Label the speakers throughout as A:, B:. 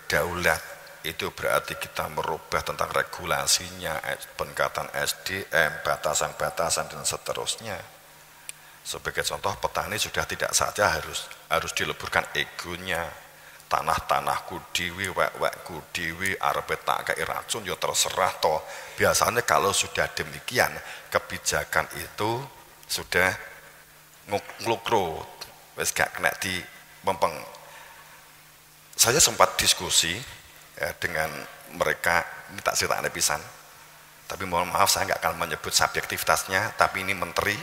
A: berdaulat itu berarti kita merubah tentang regulasinya, peningkatan SDM, batasan-batasan dan seterusnya. Sebagai contoh, petani sudah tidak saja harus dileburkan egonya, tanah-tanahku dewi, wek-wekku dewi, arepe tak kei racun ya terserah toh. Biasanya kalau sudah demikian, kebijakan itu sudah nglukro, wis gak kena di mempeng. Saya sempat diskusi ya, dengan mereka, ini tak ceritanya pisan, tapi mohon maaf saya nggak akan menyebut subjektivitasnya, tapi ini menteri,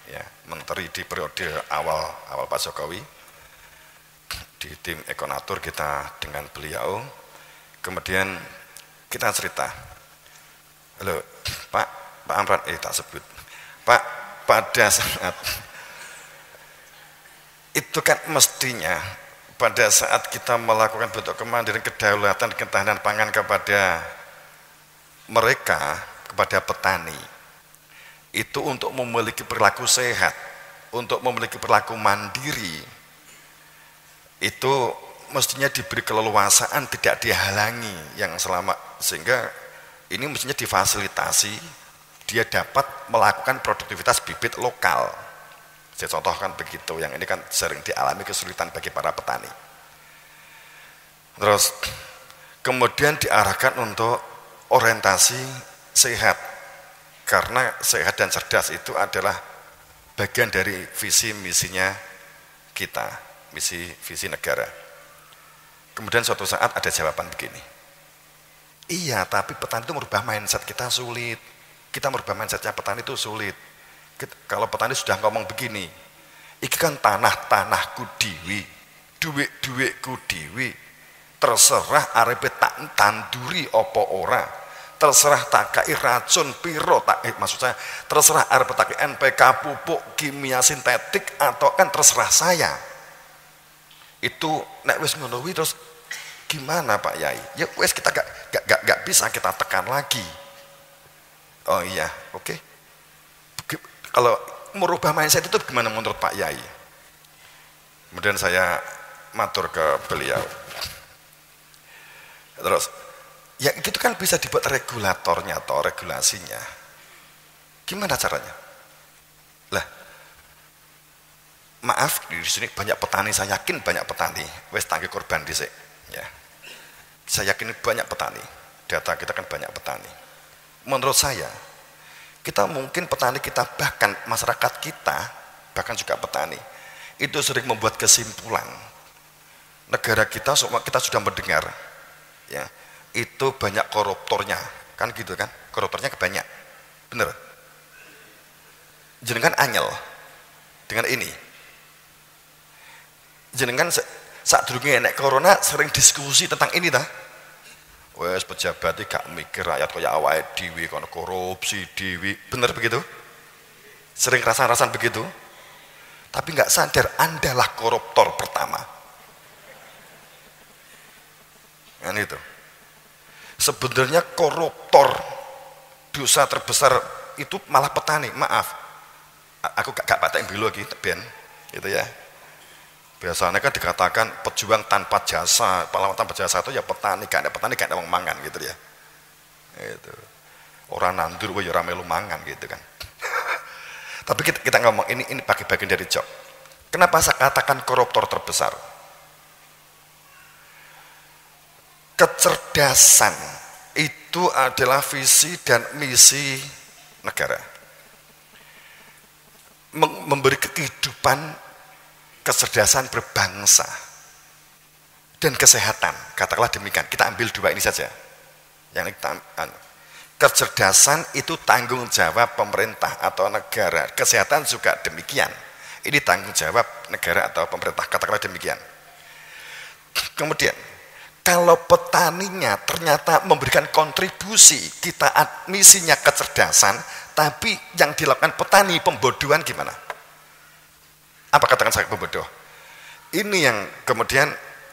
A: ya, menteri di periode awal Pak Jokowi, di tim Ekonatur kita dengan beliau, kemudian kita cerita, halo Pak Amran, tak sebut, Pak, pada saat itu kan mestinya pada saat kita melakukan bentuk kemandirian, kedaulatan, ketahanan pangan kepada mereka, kepada petani, itu untuk memiliki perilaku sehat, untuk memiliki perilaku mandiri, itu mestinya diberi keleluasaan, tidak dihalangi yang selama, sehingga ini mestinya difasilitasi, dia dapat melakukan produktivitas bibit lokal. Saya contohkan begitu, yang ini kan sering dialami kesulitan bagi para petani. Terus kemudian diarahkan untuk orientasi sehat, karena sehat dan cerdas itu adalah bagian dari visi misinya kita, visi negara. Kemudian suatu saat ada jawaban begini, iya tapi petani itu merubah mindset kita sulit, kita merubah mindsetnya petani itu sulit. Kalau petani sudah ngomong begini, iki kan tanahku dewi, duit-duitku dewi, terserah arepe tak tanduri opo ora, terserah tak kai racun piro maksud saya terserah arepe tak NPK pupuk kimia sintetik atau kan terserah saya. Itu nek wis ngono kuwi terus gimana Pak Yai? Ya wis kita gak bisa kita tekan lagi. Oh iya, oke. Kalau merubah mindset itu gimana menurut Pak Yai? Kemudian saya matur ke beliau. Terus, ya itu kan bisa dibuat regulatornya atau regulasinya. Gimana caranya? Lah, maaf di sini banyak petani, saya yakin banyak petani. Wes tangki korban dhisik, ya. Saya yakin banyak petani. Data kita kan banyak petani. Menurut saya, kita mungkin petani kita, bahkan masyarakat kita, bahkan juga petani, itu sering membuat kesimpulan negara kita sudah mendengar, ya, itu banyak koruptornya, kan gitu kan, koruptornya banyak, bener. Jenengan anyel dengan ini, jenengan saat dulu enek corona sering diskusi tentang ini dah. Wes pejabat gak mikir rakyat kaya awake dhewe kono korupsi dhewe, bener begitu? Sering rasan-rasan begitu, tapi nggak sadar Andalah koruptor pertama. Kan itu. Sebenarnya koruptor dosa terbesar itu malah petani. Maaf, aku gak patek dulu lagi ben, gitu ya. Biasanya kan dikatakan pejuang tanpa jasa, pahlawan tanpa jasa itu ya petani, gak ada petani gak ada mangan gitu ya. Itu. Orang nandur ya ora melu mangan gitu kan. Tapi kita ngomong ini bagian dari job. Kenapa saya katakan koruptor terbesar? Kecerdasan itu adalah visi dan misi negara. Memberi kehidupan, kecerdasan berbangsa dan kesehatan, katakanlah demikian. Kita ambil dua ini saja. Yang kita, kecerdasan itu tanggung jawab pemerintah atau negara, kesehatan juga demikian. Ini tanggung jawab negara atau pemerintah, katakanlah demikian. Kemudian, kalau petaninya ternyata memberikan kontribusi, kita misinya kecerdasan, tapi yang dilakukan petani pembodohan gimana? Apa katakan saya pembodoh? Ini yang kemudian,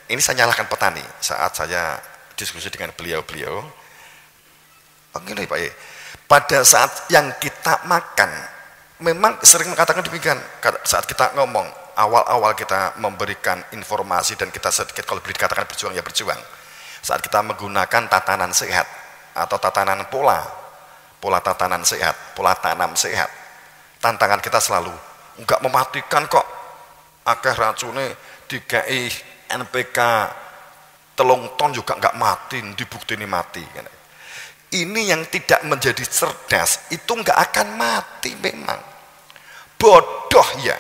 A: ini saya nyalahkan petani saat saya diskusi dengan beliau-beliau. Begini Pak Ye, pada saat yang kita makan, memang sering mengatakan demikian. Saat kita ngomong, awal-awal kita memberikan informasi dan kita sedikit kalau boleh dikatakan berjuang ya berjuang. saat kita menggunakan tatanan sehat atau tatanan pola tatanan sehat, pola tanam sehat, tantangan kita selalu enggak mematikan kok, akeh racune dikai NPK telung ton juga enggak mati, dibuktini mati. Ini yang tidak menjadi cerdas itu enggak akan mati memang. Bodoh ya.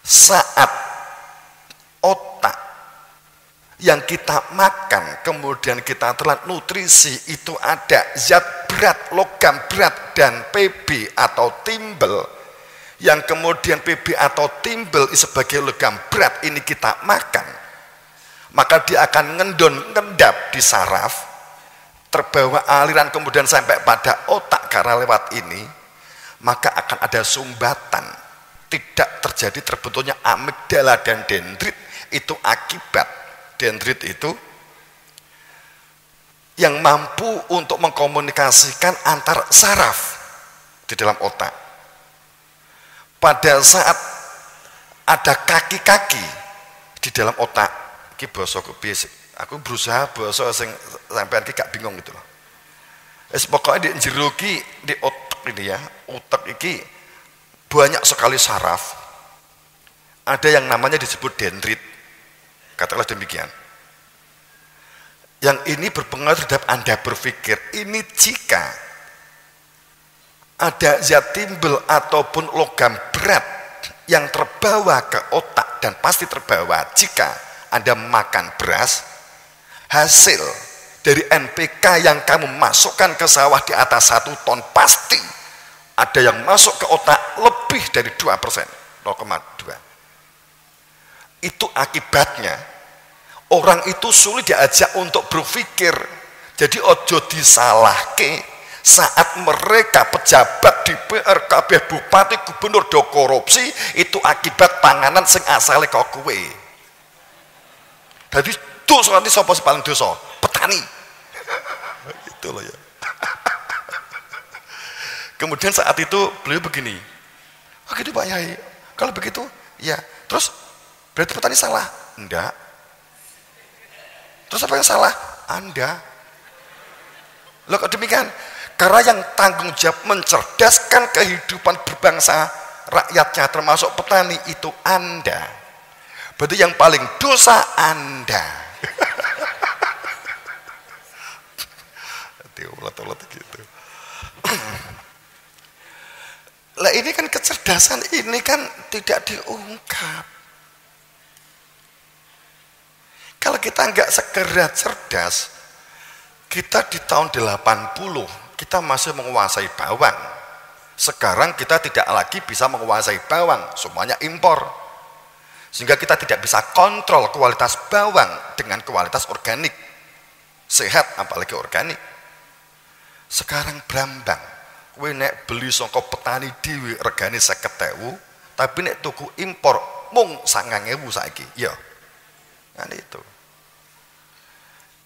A: Saat otak yang kita makan kemudian kita telan nutrisi itu ada zat berat, logam berat dan Pb atau timbel, yang kemudian Pb atau timbel sebagai logam berat ini kita makan, maka dia akan ngendap di saraf, terbawa aliran kemudian sampai pada otak karena lewat ini, maka akan ada sumbatan, tidak terjadi terbentuknya amigdala dan dendrit. Itu akibat dendrit itu yang mampu untuk mengkomunikasikan antar saraf di dalam otak. Pada saat ada kaki-kaki di dalam otak, iki basa aku berusaha basa sing sampean iki gak bingung gitu loh. Wis pokoke di jero iki di otak ini ya, otak iki banyak sekali saraf. Ada yang namanya disebut dendrit. Katakanlah demikian. Yang ini berpengaruh terhadap Anda berpikir. Ini jika ada zat timbel ataupun logam berat yang terbawa ke otak, dan pasti terbawa jika Anda makan beras, hasil dari NPK yang kamu masukkan ke sawah di atas 1 ton pasti ada yang masuk ke otak lebih dari 2%, 0,2. Itu akibatnya orang itu sulit diajak untuk berpikir. Jadi ojo disalahke saat mereka pejabat di PR, kabeh bupati, gubernur do korupsi, itu akibat panganan sing asale kok kowe. Jadi dosa ini sapa sing paling dosa? Petani. Itu loh ya. Kemudian saat itu beliau begini, oh gitu Pak Yai, kalau begitu ya terus berarti petani salah? Enggak. Terus apa yang salah? Anda. Loh kok demikian? Karena yang tanggung jawab mencerdaskan kehidupan berbangsa rakyatnya termasuk petani itu Anda. Berarti yang paling dosa Anda. Ulat-ulat gitu. Lah ini kan kecerdasan ini kan tidak diungkap. Kalau kita nggak segera cerdas, kita di tahun 80 kita masih menguasai bawang. Sekarang kita tidak lagi bisa menguasai bawang, semuanya impor. Sehingga kita tidak bisa kontrol kualitas bawang dengan kualitas organik. Sehat apalagi organik. Sekarang brambang, kowe nek beli saka petani dhewe regane 50.000, tapi nek tuku impor mung 9.000 saiki. Ya. Kan itu.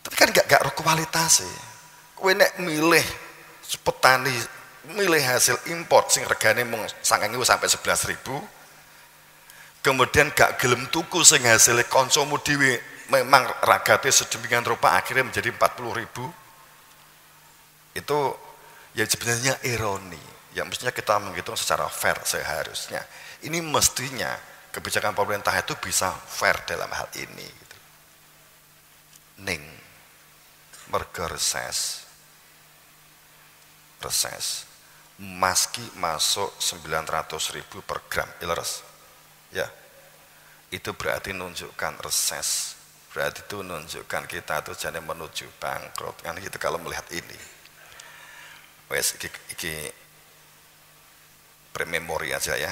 A: Tapi kan gak roh kualitas sih. Kowe nek milih petani milih hasil impor sing regane mung 9.000 sampai 11.000, kemudian gak gelem tuku sing hasil konsumu dhewe memang ragate sedemikian rupa akhirnya menjadi 40.000. Itu ya sebenarnya ironi. Ya mestinya kita menghitung secara fair seharusnya. Ini mestinya kebijakan pemerintah itu bisa fair dalam hal ini gitu. Ning merga reses maski masuk 900.000 per gram ileres ya, itu berarti menunjukkan reses, berarti itu menunjukkan kita tuh jadi menuju bangkrut kan gitu. Kalau melihat ini wes iki prememori aja ya.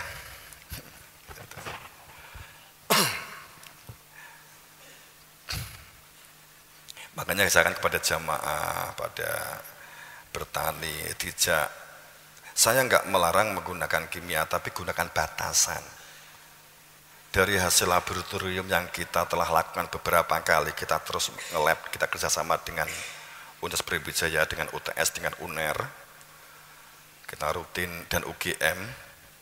A: Makanya saya akan kepada jamaah, pada bertani, tidak, saya nggak melarang menggunakan kimia, tapi gunakan batasan. Dari hasil laboratorium yang kita telah lakukan beberapa kali, kita terus nge-lab, kita kerjasama dengan Universitas Brawijaya, dengan UTS, dengan UNER, kita rutin, dan UGM,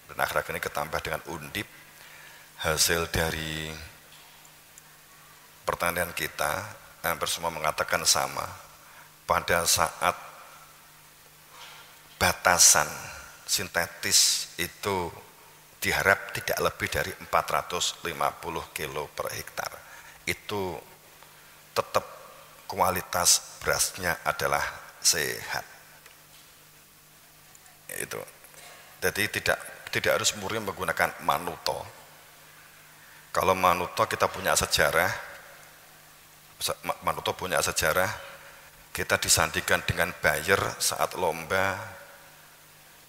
A: dan akhir-akhir ini ketambah dengan Undip. Hasil dari pertanian kita hampir semua mengatakan sama. Pada saat batasan sintetis itu diharap tidak lebih dari 450 kilo per hektar. Itu tetap kualitas berasnya adalah sehat. Itu. Jadi tidak harus murni menggunakan manuto. Kalau manuto kita punya sejarah, manuto punya sejarah, kita disandingkan dengan Bayer saat lomba,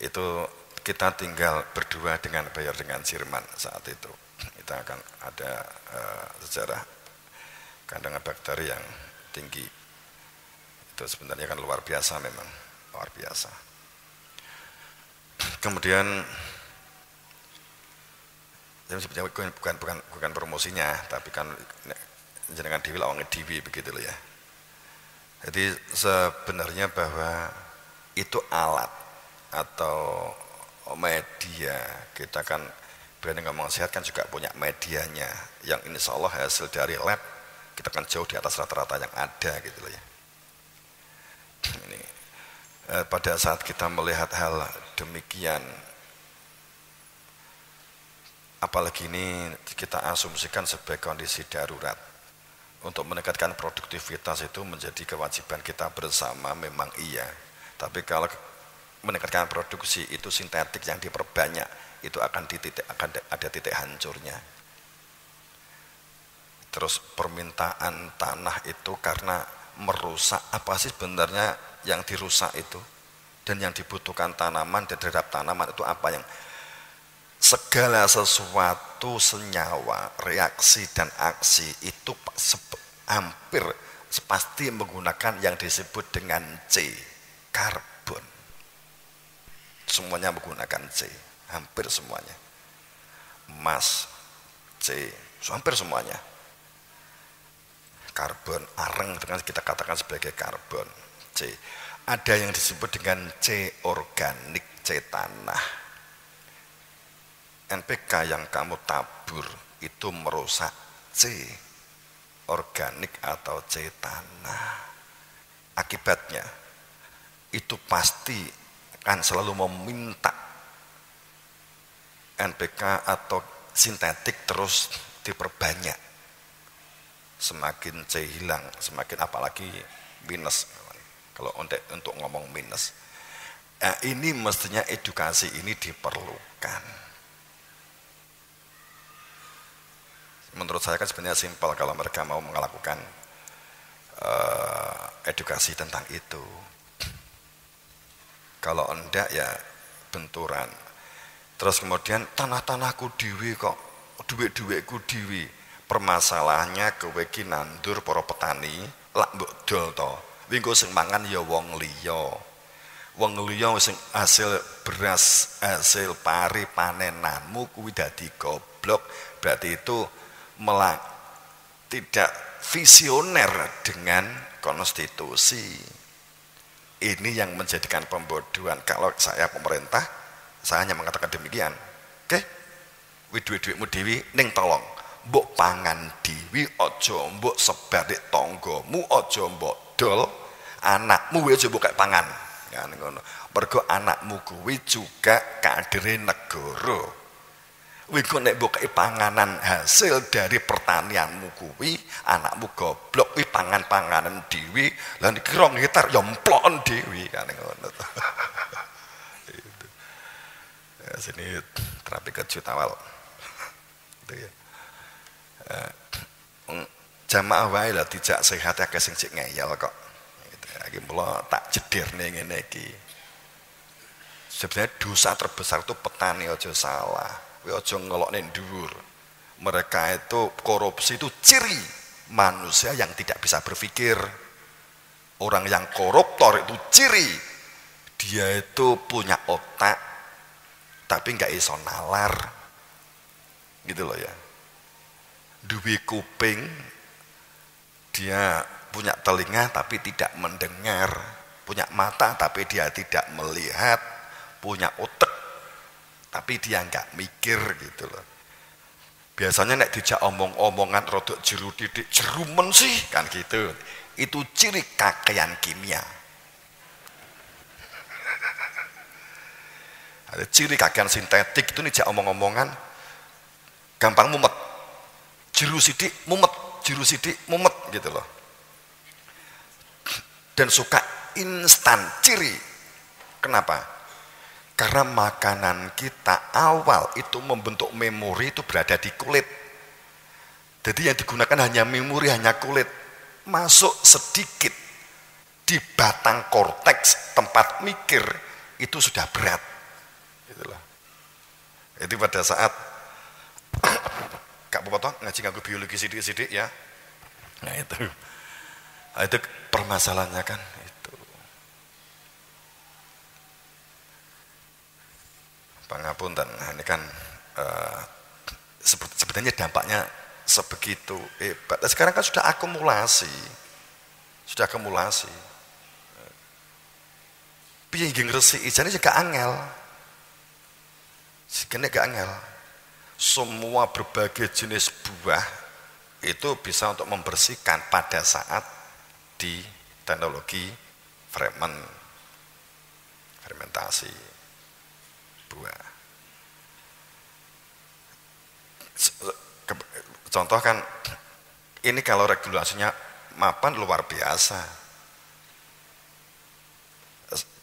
A: itu kita tinggal berdua dengan Bayer dengan Jerman saat itu. Kita akan ada sejarah kandungan bakteri yang tinggi. Itu sebenarnya kan luar biasa, memang luar biasa. Kemudian sebenarnya bukan promosinya, tapi kan jenengan dewi lawange dewi begitu loh ya. Jadi sebenarnya bahwa itu alat atau media, kita kan berani ngomong sehat kan juga punya medianya yang insya Allah hasil dari lab kita kan jauh di atas rata-rata yang ada gitu loh ya. Ini pada saat kita melihat hal demikian, apalagi ini kita asumsikan sebagai kondisi darurat, untuk meningkatkan produktivitas itu menjadi kewajiban kita bersama, memang iya. Tapi kalau meningkatkan produksi itu sintetik yang diperbanyak, itu akan ada titik hancurnya. Terus permintaan tanah itu karena merusak, apa sih sebenarnya yang dirusak itu, dan yang dibutuhkan tanaman dan terhadap tanaman itu apa, yang segala sesuatu senyawa, reaksi dan aksi itu hampir pasti menggunakan yang disebut dengan C, karbon. Semuanya menggunakan C, hampir semuanya. Emas, C, hampir semuanya. Karbon, areng dengan kita katakan sebagai karbon, C. Ada yang disebut dengan C organik, C tanah. NPK yang kamu tabur itu merusak C organik atau C tanah. Akibatnya itu pasti akan selalu meminta NPK atau sintetik terus diperbanyak. Semakin C hilang, semakin apalagi minus. Kalau untuk ngomong minus, ini mestinya edukasi ini diperlukan. Menurut saya kan sebenarnya simpel kalau mereka mau melakukan edukasi tentang itu. Kalau enggak ya benturan. Terus kemudian tanah-tanahku dewi kok, duit-duitku dewi. Permasalahannya kowe ki nandur para petani lak mbok dol to. Wingko sing mangan ya wong liya. Wong liya sing hasil beras, hasil pari panenanmu kuwi dadi goblok. Berarti itu tidak visioner dengan konstitusi. Ini yang menjadikan pembodohan. Kalau saya pemerintah, saya hanya mengatakan demikian. Oke, duit-duitmu dewi ning tolong mbok pangan dewi, aja mbok sebar nek tanggamu, aja mbok dol anakmu aja mbok kaya pangan. Ya ngono. Mergo anakmu kuwi juga kadere negara. Wingko nek mbok kaya panganan hasil dari pertanianmu kuwi, anakmu goblok kuwi pangan-panganan dewi, lah niki 2 hektar ya mplon dewi kan ngono to. Itu. Ya sini terapi kejut awal. Itu ya. Jamaah wae lah dijak sehat akeh sing cek ngeyel kok. Gitu. Iki mula tak jedirne ngene iki. Sebenarnya dosa terbesar itu petani, aja salah. Kowe aja ngelokne dhuwur. Mereka itu korupsi itu ciri manusia yang tidak bisa berpikir. Orang yang koruptor itu ciri dia itu punya otak tapi nggak iso nalar. Gitu loh ya. Duwe kuping, dia punya telinga tapi tidak mendengar, punya mata tapi dia tidak melihat, punya otak tapi dia nggak mikir gitu loh. Biasanya nek dijak omong-omongan rodok jeru titik jerumen sih kan gitu. Itu ciri kakean kimia. Ada ciri kakean sintetik itu dijak omong-omongan gampang mumet. Jeru sidik mumet, jeru sidik mumet gitu loh. Dan suka instan ciri. Kenapa? Karena makanan kita awal itu membentuk memori itu berada di kulit. Jadi yang digunakan hanya memori, hanya kulit. Masuk sedikit di batang korteks tempat mikir itu sudah berat. Itulah. Itu pada saat Kak Bopoto ngaji nganggo biologi sidik-sidik ya. Nah itu permasalahannya kan itu. Pangapunten, nah, ini kan sebenarnya dampaknya sebegitu hebat. Sekarang kan sudah akumulasi. Piye nggih ngresiki jane juga angel. Sikene gak angel. Semua berbagai jenis buah itu bisa untuk membersihkan pada saat di teknologi fermentasi buah. Contoh kan ini kalau regulasinya mapan luar biasa.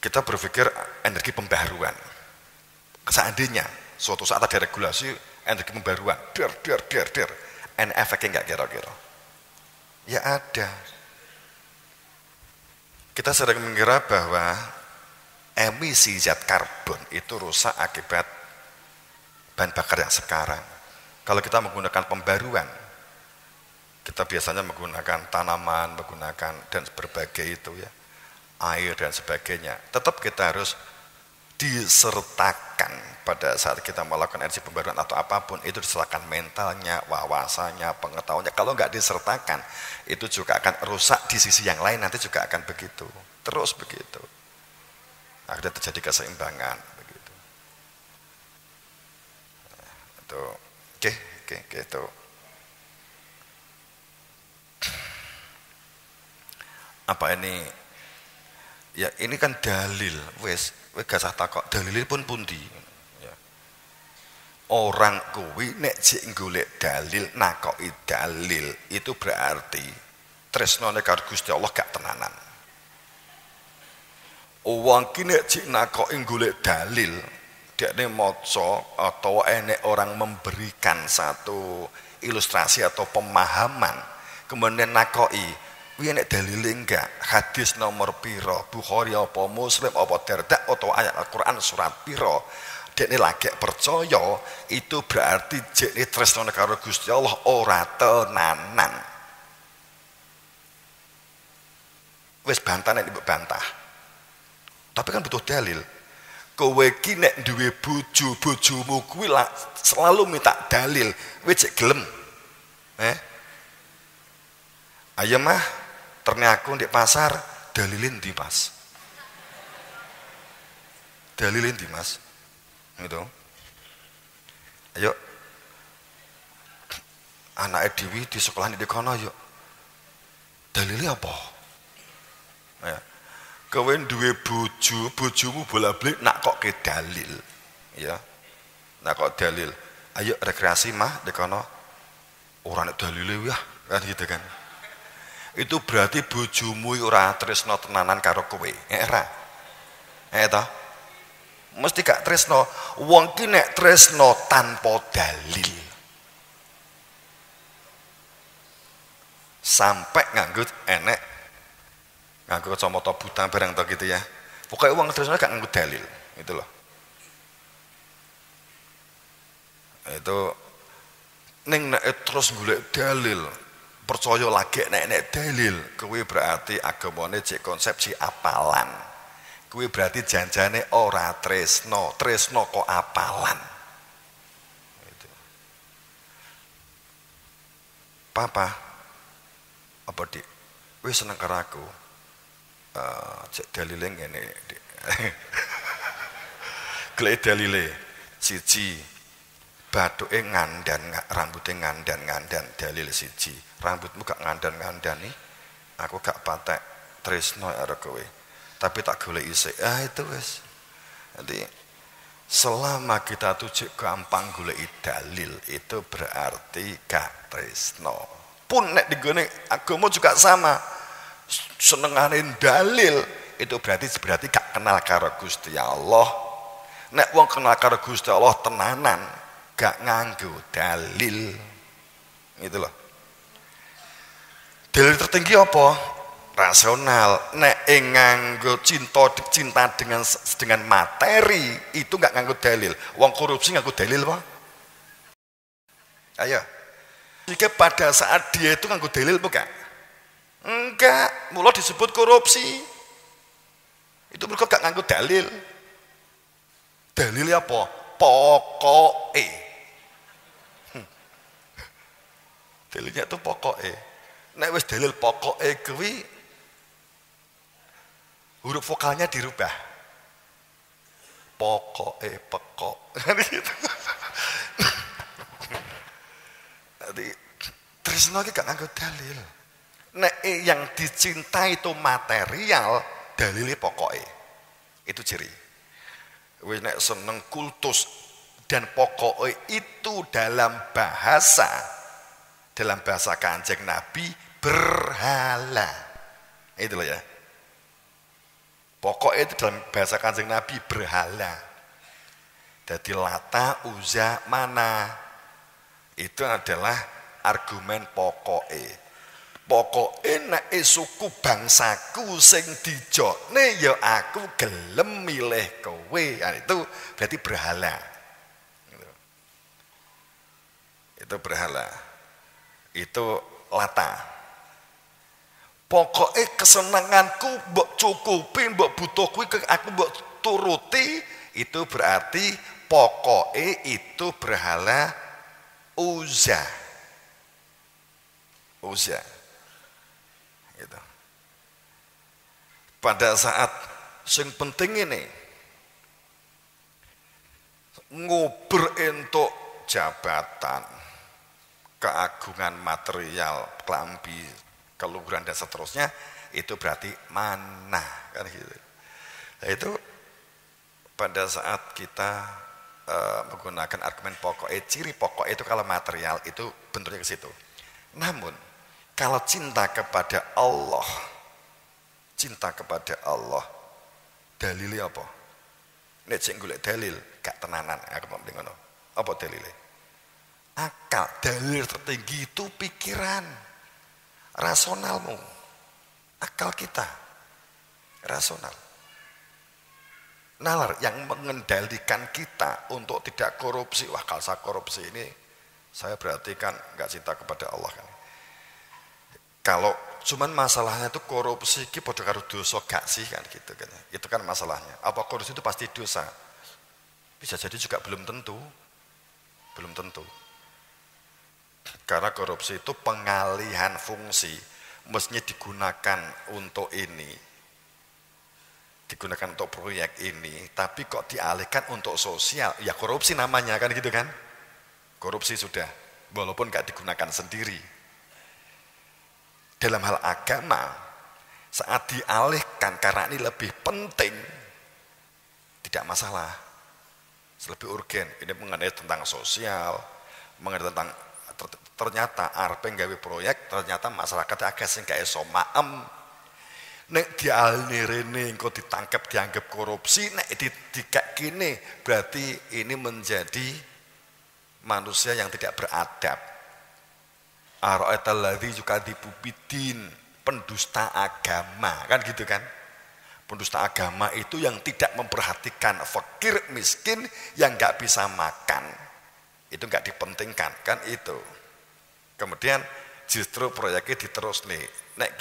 A: Kita berpikir energi pembaruan. Seandainya suatu saat ada regulasi energi pembaruan, der. Ini efeknya enggak kira-kira? Ya ada. Kita sering mengira bahwa emisi zat karbon itu rusak akibat bahan bakar yang sekarang. Kalau kita menggunakan pembaruan, kita biasanya menggunakan tanaman, menggunakan dan berbagai itu ya, air dan sebagainya. Tetap kita harus disertakan pada saat kita melakukan energi pembaruan atau apapun, itu disertakan mentalnya, wawasannya, pengetahuannya. Kalau nggak disertakan, itu juga akan rusak di sisi yang lain, nanti juga akan begitu, terus begitu. Akhirnya terjadi keseimbangan begitu. Itu oke, gitu. Apa ini? Ya ini kan dalil, wes gak sah takok dalil pun pundi. Ya. Orang kuwi nek jek golek dalil, nakoki dalil, itu berarti tresnane karo Gusti Allah gak tenanan. Wong ki nek jek nakoki golek dalil, dekne maca atau enek orang memberikan satu ilustrasi atau pemahaman, kemudian nakoki kuwi nek dalile enggak, hadis nomor piro, Bukhari apa Muslim apa Darda atau ayat Al-Qur'an surat piro, dekne lagi percaya, itu berarti jekne tresnane karo Gusti Allah ora tenanan. Wis bantah nek mbok bantah. Tapi kan butuh dalil. Kowe ki nek duwe bojo, bojomu kuwi selalu minta dalil, kowe jek gelem. Ayo mah ternyata aku di pasar dalilin di mas, dalilin di mas, gitu. Ayo, anak Dewi di sekolah di kono yuk, dalilnya apa? Ya, kowe duwe bojo, bojomu bola-balik nak kok ke dalil, ya, nak kok dalil. Ayo rekreasi mah di kono, orang dalilnya ya, kan gitu kan. Itu berarti bojomu ora tresno tenanan karo kowe. Ora. Toh? Mesti gak tresno. Wong ki nek tresno tanpa dalil. Sampai nganggo kacamata buta barang to gitu ya. Pokoknya wong tresno gak nganggo dalil, gitu loh. Itu ning nek terus golek dalil, percaya lagi nek dalil, kuwi berarti agamane cek konsepsi apalan. Kuwi berarti janjane ora tresno kok apalan. Gitu. Papa, apa Dik? Wis seneng karo aku. Cek dalile ngene, Dik. Glek dalile siji. bathuke ngandan, rambutnya ngandan dalil siji. Rambutmu gak ngandan-ngandani, aku gak patek tresno karo kowe. Tapi tak golek isik. Itu wis. Nanti selama kita tuh gampang golek dalil, itu berarti gak tresno. Pun nek digone agama juga sama. Senengane dalil, itu berarti gak kenal karo Gusti Allah. Nek wong kenal karo Gusti Allah tenanan, gak nganggo dalil. Gitu loh. Dalil tertinggi apa? Rasional. Nek nganggo cinta dengan materi, itu gak nganggo dalil. Wong korupsi nganggo dalil apa? Ayo. Jika pada saat dia itu nganggo dalil bukan? Enggak, mula disebut korupsi. Itu mereka gak nganggo dalil. Dalilnya apa? Pokoke. Dalilnya itu pokoke. Nek wis dalil pokoke kuwi huruf vokalnya dirubah. Pokoke pekok. Jadi tresno iki gak nganggo dalil. Nek yang dicintai itu material, dalilnya pokoke. Itu ciri. Wis nek seneng kultus dan pokoke itu dalam bahasa Kanjeng Nabi berhala. Itu loh ya. Pokoknya itu dalam bahasa Kanjeng Nabi berhala. Jadi Lata, Uzza, Mana. Itu adalah argumen pokoknya. Pokoknya nek suku bangsaku sing dijokne ya aku gelem milih kowe. Nah, itu berarti berhala. Itu berhala. Itu Lata. Pokoknya kesenanganku mbok cukupi, mbok butuh kuwi aku mbok turuti, itu berarti pokoknya itu berhala Uzza. Uzza. Gitu. Pada saat sing penting ini nguber entuk jabatan, keagungan material, klambi, keluhuran dan seterusnya, itu berarti mana kan gitu. Nah, itu pada saat kita menggunakan argumen pokok, ciri pokok itu kalau material itu bentuknya ke situ. Namun kalau cinta kepada Allah, dalilnya apa? Nek sing golek dalil gak tenanan, aku mau ngono. Apa dalilnya? Akal. Dalil tertinggi itu pikiran, rasionalmu, akal kita, rasional. Nalar yang mengendalikan kita untuk tidak korupsi. Wah, kalau saya korupsi ini, saya berarti kan nggak cinta kepada Allah kan. Kalau cuman masalahnya itu korupsi, ki padha karo dosa gak sih kan gitu kan. Itu kan masalahnya. Apa korupsi itu pasti dosa? Bisa jadi juga belum tentu. Belum tentu. Karena korupsi itu pengalihan fungsi, mestinya digunakan untuk ini, digunakan untuk proyek ini, tapi kok dialihkan untuk sosial, ya korupsi namanya kan gitu kan. Korupsi sudah, walaupun gak digunakan sendiri. Dalam hal agama, saat dialihkan karena ini lebih penting, tidak masalah, lebih urgen. Ini mengenai tentang sosial, mengenai tentang ternyata arep nggawe proyek, ternyata masyarakat akeh sing gak iso maem. Nek dialihne rene engko ditangkap dianggap korupsi, nek dikek kene berarti ini menjadi manusia yang tidak beradab. Ara'aital ladzi yukadzibu biddin, pendusta agama, kan gitu kan. Pendusta agama itu yang tidak memperhatikan fakir miskin yang gak bisa makan. Itu gak dipentingkan, kan itu. Kemudian justru proyeknya diterusne. Nek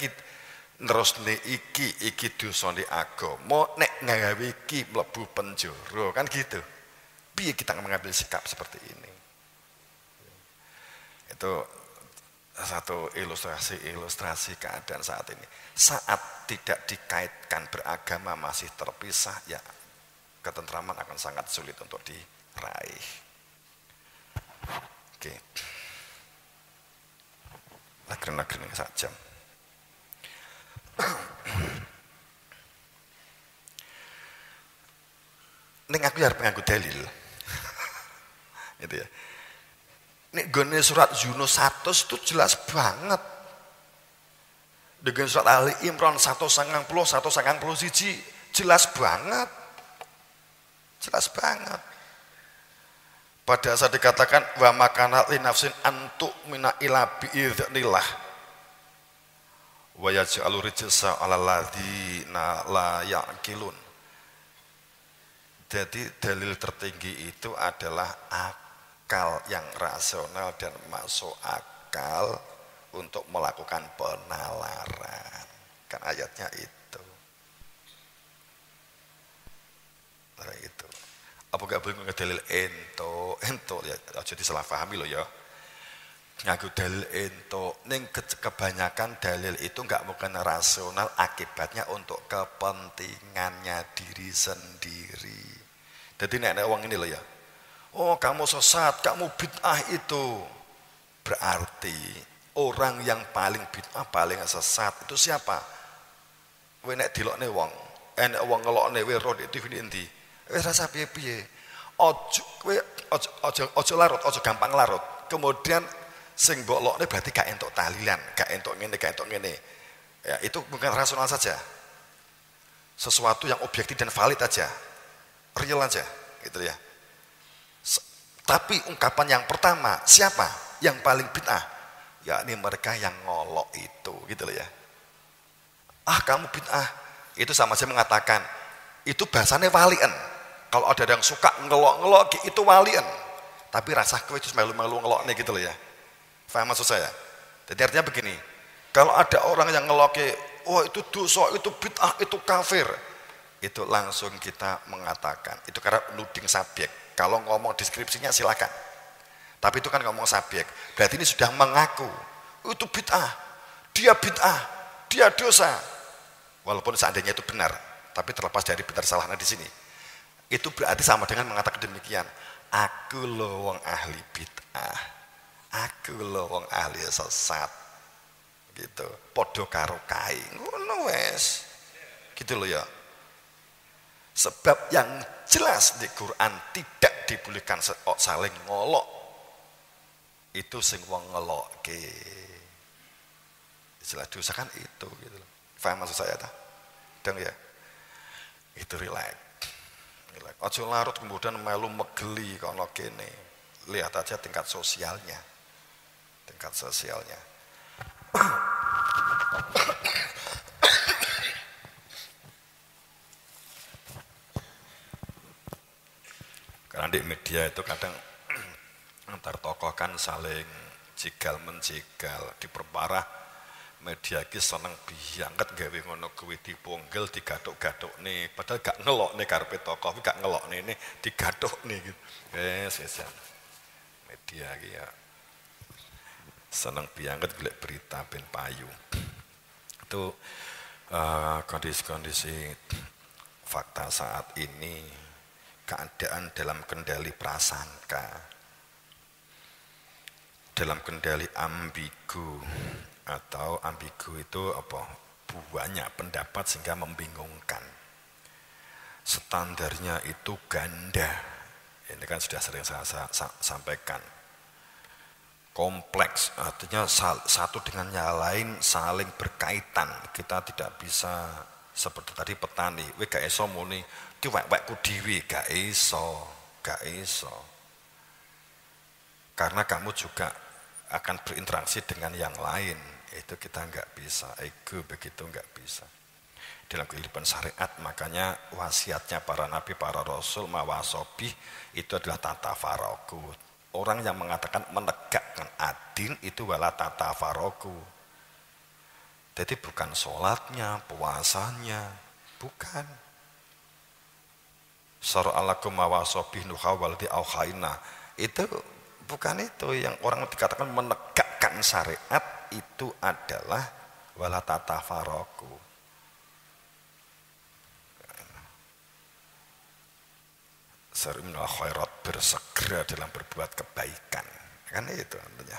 A: nerusne iki dosane agama, nek nggawe iki mlebu penjara, kan gitu. Piye kita mengambil sikap seperti ini? Itu satu ilustrasi keadaan saat ini. Saat tidak dikaitkan beragama, masih terpisah, ya ketentraman akan sangat sulit untuk diraih. Negeri-negeri sak jam. Ning aku ya arep nganggo dalil. Gitu ya. Nek gone surat Yunus 100 itu jelas banget. Dengan surat Ali Imran 190, 191 jelas banget. Jelas banget. Pada saat dikatakan wa makana li nafsin antu mina ila biidznillah wa yaj'alu rijsa 'alal ladzina la ya'qilun. Jadi dalil tertinggi itu adalah akal yang rasional dan masuk akal untuk melakukan penalaran. Kan ayatnya itu. Nah, itu. Apa gak boleh ngedalil ento ya aja disalah pahami loh ya. Nganggo dalil ento ning kebanyakan dalil itu enggak mungkin rasional akibatnya untuk kepentingannya diri sendiri. Jadi nek wong ini loh ya. Oh, kamu sesat, kamu bid'ah itu. Berarti orang yang paling bid'ah, paling sesat itu siapa? Kowe nek dilokne wong, nek wong ngelokne kowe ro di TV endi? Wis rasa piye-piye. Ojo larut, ojo gampang larut. Kemudian sing mbok lokne berarti gak entuk tahlilan, gak entuk ngene, gak entuk ngene. Ya, itu bukan rasional saja. Sesuatu yang objektif dan valid aja. Real aja, gitu ya. Tapi ungkapan yang pertama, siapa yang paling bid'ah? Yakni mereka yang ngolok itu, gitu loh ya. Ah, kamu bid'ah. Itu sama saja mengatakan itu bahasanya walian. Kalau ada yang suka ngelok-ngelok itu walian. Tapi rasa kowe itu melu-melu ngelokne gitu loh ya. Paham maksud saya? Jadi artinya begini, kalau ada orang yang ngeloke, oh itu dosa, itu bid'ah, itu kafir, itu langsung kita mengatakan itu karena nuding subjek. Kalau ngomong deskripsinya silakan, tapi itu kan ngomong subjek, berarti ini sudah mengaku itu bid'ah, dia dosa, walaupun seandainya itu benar, tapi terlepas dari benar salahnya di sini, itu berarti sama dengan mengatakan demikian, aku loh wong ahli bid'ah, aku loh wong ahli sesat, gitu, podo karo kai, ngono wes, gitu loh ya. Sebab yang jelas di Quran tidak dibolehkan saling ngolok. Itu sing wong ngelokke. Istilah dosa kan itu gitu. Paham maksud saya ta? Dong ya. Itu relax. Aja larut kemudian melu megeli kono kene. Lihat aja tingkat sosialnya. Tingkat sosialnya. Karena di media itu kadang antar tokoh kan saling jigal menjigal, diperparah media iki seneng biangket gawe ngono kuwi diponggel digathuk-gathuk nih, padahal gak ngelok nih karepe tokoh, gak ngelok nih digathuk nih gitu. Sesian media iki ya seneng biangket golek berita ben payu. Itu kondisi-kondisi fakta saat ini. Keadaan dalam kendali prasangka, dalam kendali ambigu, atau ambigu itu apa? Banyak pendapat sehingga membingungkan. Standarnya itu ganda, ini kan sudah sering saya sampaikan. Kompleks, artinya satu dengan yang lain saling berkaitan. Kita tidak bisa seperti tadi petani, we gak iso muni ki wek-wekku dhewe, gak iso. Karena kamu juga akan berinteraksi dengan yang lain, itu kita nggak bisa, ego begitu nggak bisa. Dalam kehidupan syariat, makanya wasiatnya para nabi, para rasul, mawasobi itu adalah tata faroku. Orang yang mengatakan menegakkan adil itu wala tata faroku. Jadi bukan sholatnya, puasanya, bukan. Sara'alakum mawasobih nuhawaldi auhaina. Itu bukan itu. Yang orang dikatakan menegakkan syariat itu adalah wala tatafaroku. Sarimnal khairat, bersegera dalam berbuat kebaikan. Kan itu tentunya.